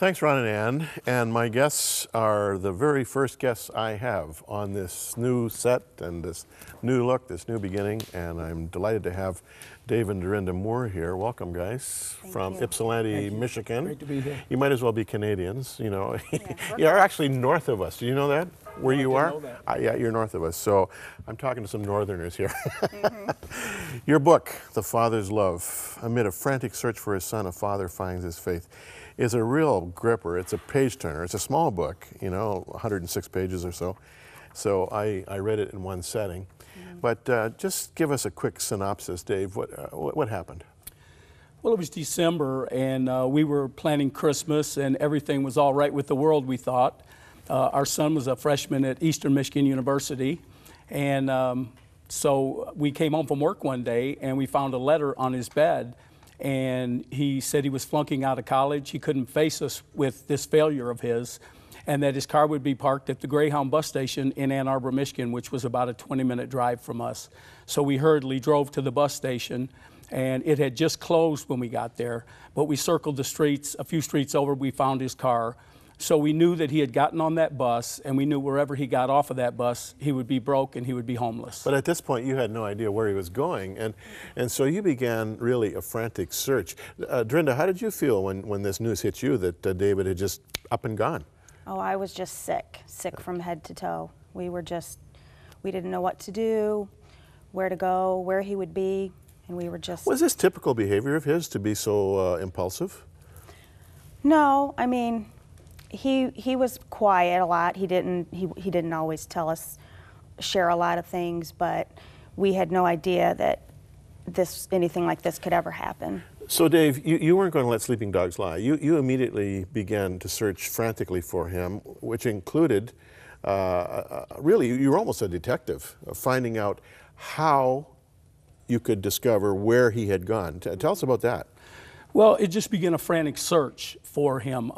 Thanks, Ron and Ann. And my guests are the very first guests I have on this new set and this new look, this new beginning. And I'm delighted to have Dave and Dorinda Moore here. Welcome, guys, from Ypsilanti, Michigan. Great to be here. You might as well be Canadians, you know. You're actually north of us. Do you know that? Where you are? Yeah, you're north of us. So I'm talking to some northerners here. Your book, The Father's Love, amid a frantic search for his son, a father finds his faith, is a real gripper. It's a page turner. It's a small book, you know, 106 pages or so. So I read it in one setting. But just give us a quick synopsis, Dave. What happened? Well, it was December, and we were planning Christmas, and everything was all right with the world, we thought. Our son was a freshman at Eastern Michigan University, and so we came home from work one day, and we found a letter on his bed, and he said he was flunking out of college. He couldn't face us with this failure of his, and that his car would be parked at the Greyhound bus station in Ann Arbor, Michigan, which was about a 20-minute drive from us. So we hurriedly drove to the bus station, and it had just closed when we got there, but we circled the streets. A few streets over, we found his car. So we knew that he had gotten on that bus, and we knew wherever he got off of that bus, he would be broke and he would be homeless. But at this point, you had no idea where he was going, and so you began really a frantic search. Dorinda, how did you feel when this news hit you that David had just up and gone? Oh, I was just sick from head to toe. We didn't know what to do, where to go, where he would be, and we were just... Was this typical behavior of his to be so impulsive? No, I mean... He was quiet a lot. He didn't always share a lot of things, but we had no idea that anything like this could ever happen. So Dave, you weren't going to let sleeping dogs lie. You immediately began to search frantically for him, which included, really, you were almost a detective, finding out how you could discover where he had gone. Tell us about that. Well, it just began a frantic search for him,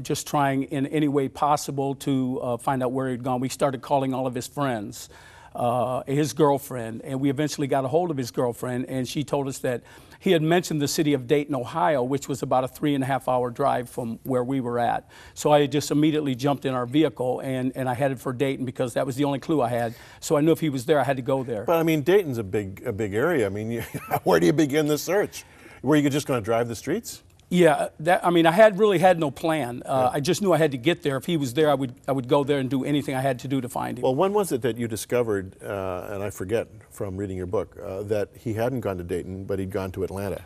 just trying in any way possible to find out where he'd gone. We started calling all of his friends, his girlfriend, and we eventually got a hold of his girlfriend, and she told us that he had mentioned the city of Dayton, Ohio, which was about a 3.5-hour drive from where we were at. So I just immediately jumped in our vehicle, and I headed for Dayton because that was the only clue I had. So I knew if he was there, I had to go there. But I mean, Dayton's a big area. I mean, where do you begin the search? Were you just going to drive the streets? Yeah, I mean, I really had no plan. I just knew I had to get there. If he was there, I would go there and do anything I had to do to find him. Well, when was it that you discovered, and I forget from reading your book, that he hadn't gone to Dayton, but he'd gone to Atlanta?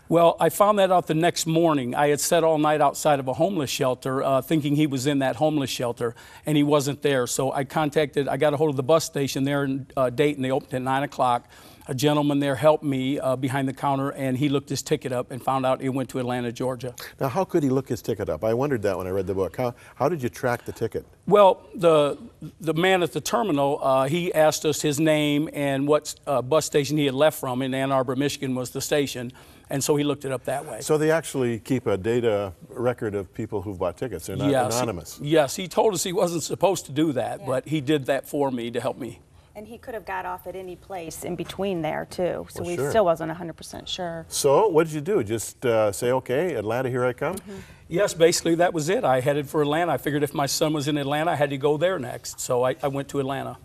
Well, I found that out the next morning. I had sat all night outside of a homeless shelter, thinking he was in that homeless shelter, and he wasn't there. So I got a hold of the bus station there in Dayton. They opened at 9 o'clock. A gentleman there helped me behind the counter, and he looked his ticket up and found out he went to Atlanta, Georgia. Now, how could he look his ticket up? I wondered that when I read the book. How did you track the ticket? Well, the man at the terminal, he asked us his name and what bus station he had left from. In Ann Arbor, Michigan was the station, and so he looked it up that way. So they actually keep a data record of people who've bought tickets. They're not anonymous. Yes, he told us he wasn't supposed to do that, but he did that for me to help me. And he could have got off at any place in between there, too. So we still wasn't 100% sure. So what did you do? Just say, okay, Atlanta, here I come? Yes, basically that was it. I headed for Atlanta. I figured if my son was in Atlanta, I had to go there next. So I went to Atlanta.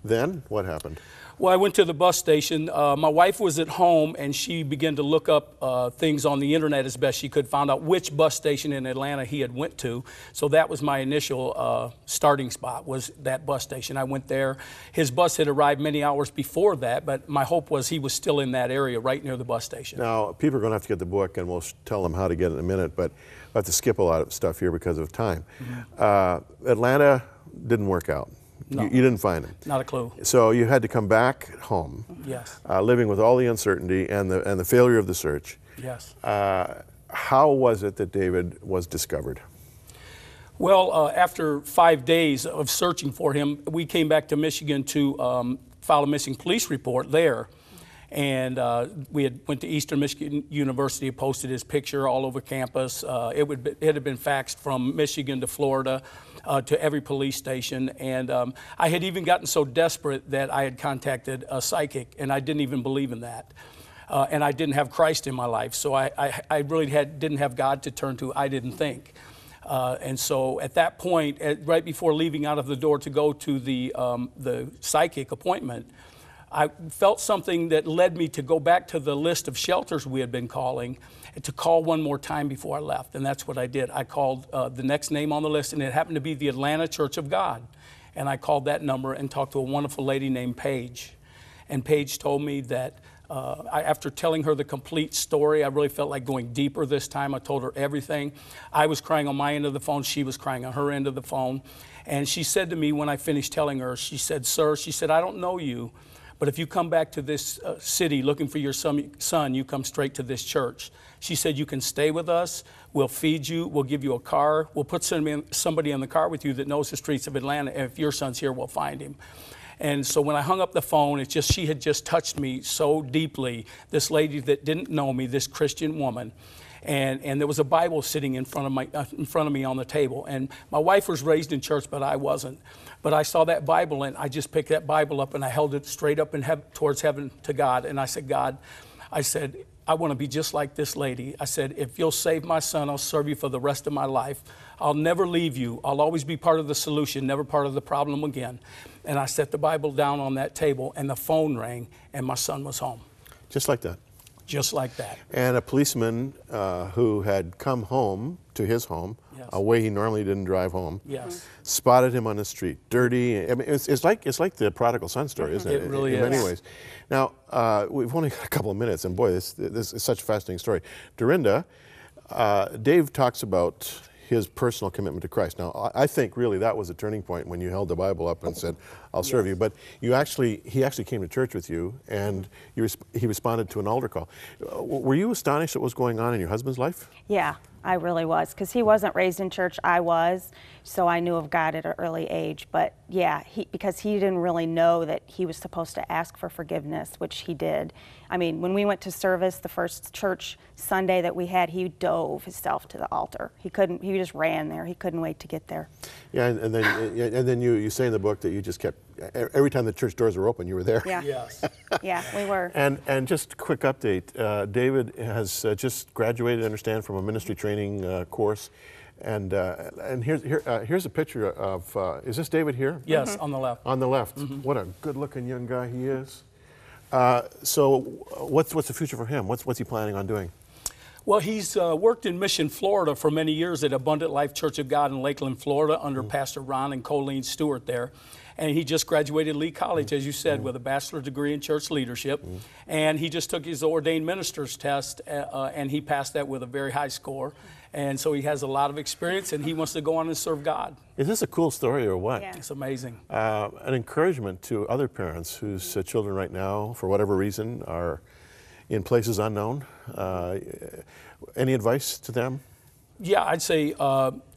Then what happened? Well, I went to the bus station. My wife was at home, and she began to look up things on the internet as best she could, found out which bus station in Atlanta he had went to. So that was my initial starting spot, was that bus station. I went there. His bus had arrived many hours before that, but my hope was he was still in that area right near the bus station. Now, people are going to have to get the book, and we'll tell them how to get it in a minute, but I have to skip a lot of stuff here because of time. Atlanta didn't work out. No. You didn't find him. Not a clue. So you had to come back home. Yes. Living with all the uncertainty and the failure of the search. Yes. How was it that David was discovered? Well, after 5 days of searching for him, we came back to Michigan to file a missing police report there. And we went to Eastern Michigan University, posted his picture all over campus. It had been faxed from Michigan to Florida to every police station. And I had even gotten so desperate that I had contacted a psychic, and I didn't even believe in that. and I didn't have Christ in my life. So I really didn't have God to turn to, I didn't think. And so at that point, right before leaving out of the door to go to the psychic appointment, I felt something that led me to go back to the list of shelters we had been calling, and to call one more time before I left. And that's what I did. I called the next name on the list, and it happened to be the Atlanta Church of God. And I called that number and talked to a wonderful lady named Paige. And Paige told me that after telling her the complete story, I really felt like going deeper this time. I told her everything. I was crying on my end of the phone. She was crying on her end of the phone. And she said to me when I finished telling her, she said, "Sir," she said, "I don't know you, but if you come back to this city looking for your son, you come straight to this church." She said, "You can stay with us. We'll feed you. We'll give you a car. We'll put somebody in the car with you that knows the streets of Atlanta. And if your son's here, we'll find him." And so when I hung up the phone, she had just touched me so deeply, this lady that didn't know me, this Christian woman. And there was a Bible sitting in front of me on the table. And my wife was raised in church, but I wasn't. But I saw that Bible, and I just picked that Bible up, and I held it straight up towards heaven to God. And I said, "God," I said, "I want to be just like this lady." I said, "If you'll save my son, I'll serve you for the rest of my life. I'll never leave you. I'll always be part of the solution, never part of the problem again." And I set the Bible down on that table, and the phone rang, and my son was home. Just like that. Just like that. And a policeman who had come home to his home, Yes. a way he normally didn't drive home, Yes. spotted him on the street, dirty. I mean, it's like the prodigal son story, isn't it? It really in is. many ways. Now, we've only got a couple of minutes, and boy, this is such a fascinating story. Dorinda, Dave talks about his personal commitment to Christ. Now, I think really that was a turning point when you held the Bible up and said, "I'll serve you." But he actually came to church with you, and he responded to an altar call. Were you astonished at what was going on in your husband's life? Yeah, I really was, because he wasn't raised in church. I was, so I knew of God at an early age. But yeah, because he didn't really know that he was supposed to ask for forgiveness, which he did. I mean, when we went to service, the first church Sunday that we had, he dove himself to the altar. He just ran there. He couldn't wait to get there. Yeah, and then you say in the book that you just kept, every time the church doors were open, you were there. Yeah. Yes. Yeah, we were. And just a quick update, David has just graduated, I understand, from a ministry training course. And here's a picture of, is this David here? Yes, on the left. On the left. What a good-looking young guy he is. So what's the future for him? What's he planning on doing? Well, he's worked in Mission, Florida for many years at Abundant Life Church of God in Lakeland, Florida, under Pastor Ron and Colleen Stewart there. And he just graduated Lee College, as you said, with a bachelor's degree in church leadership. And he just took his ordained minister's test, and he passed that with a very high score. And so he has a lot of experience, and he wants to go on and serve God. Is this a cool story or what? Yeah. It's amazing. An encouragement to other parents whose children right now, for whatever reason, are in places unknown. Any advice to them? Yeah, I'd say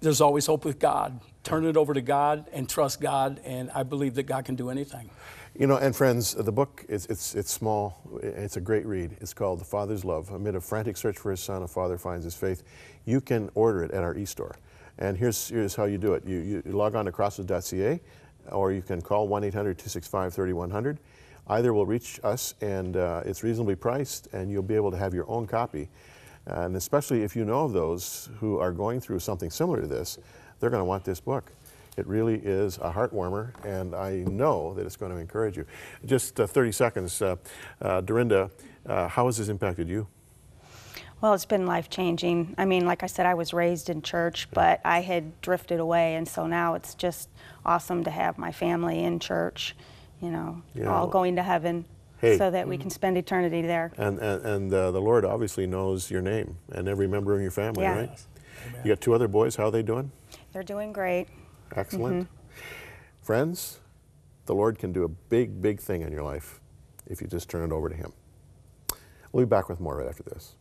there's always hope with God. Turn it over to God and trust God, and I believe that God can do anything. You know, and friends, the book, it's small. It's a great read. It's called The Father's Love. Amid a frantic search for his son, a father finds his faith. You can order it at our e-store. And here's how you do it. You log on to crossroads.ca, or you can call 1-800-265-3100. Either will reach us, and it's reasonably priced, and you'll be able to have your own copy. And especially if you know of those who are going through something similar to this, they're going to want this book. It really is a heart warmer, and I know that it's going to encourage you. Just 30 seconds, Dorinda, how has this impacted you? Well, it's been life-changing. I mean, like I said, I was raised in church, but I had drifted away, and so now it's just awesome to have my family in church, you know, all going to heaven, so that we can spend eternity there. And the Lord obviously knows your name and every member of your family, Yeah. right? You got 2 other boys. How are they doing? They're doing great. Excellent. Friends, the Lord can do a big, big thing in your life if you just turn it over to him. We'll be back with more right after this.